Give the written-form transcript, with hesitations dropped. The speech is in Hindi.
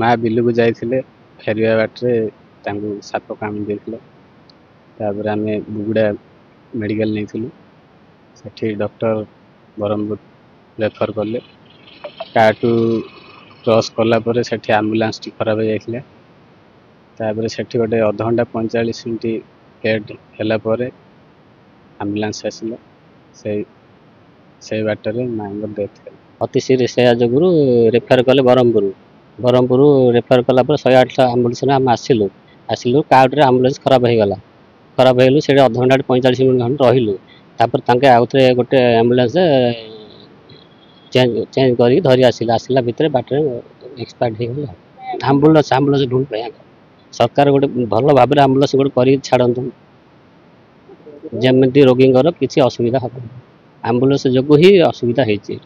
माँ बिलू को जाइए फेरवा बाटे साप कामड़ी देते तापर आम बुगुड़ा मेडिकल नहीं सेठी डॉक्टर ब्रह्मपुर रेफर कले काटू क्रॉस कलापर से आम्बुलांस टी खराब हो जाता तापर से गोटे अध घंटा 45 मिनट लेट है आम्बुलांस आसला से बाटर माँ डेथ है अति सीरीयस जो रेफर कले ब्रह्मपुर रेफर कलापर 108 आम्बुलांस आम आसिलु कार्ड आम्बुलांस खराब हो गला खराब हो से अध घंटा 45 मिनट खंड रही तापर आउ थे गोटे आम्बुलांस चेंज कर धरी आसला भितर बाटर एक्सपायर्ड हो गला आम्बुलांस ढूंढ पे सरकार गोटे भल भाव आम्बुलांस गोटे छाड़ू जमी रोगी किसी असुविधा हम आम्बुलांस जो ही असुविधा होती।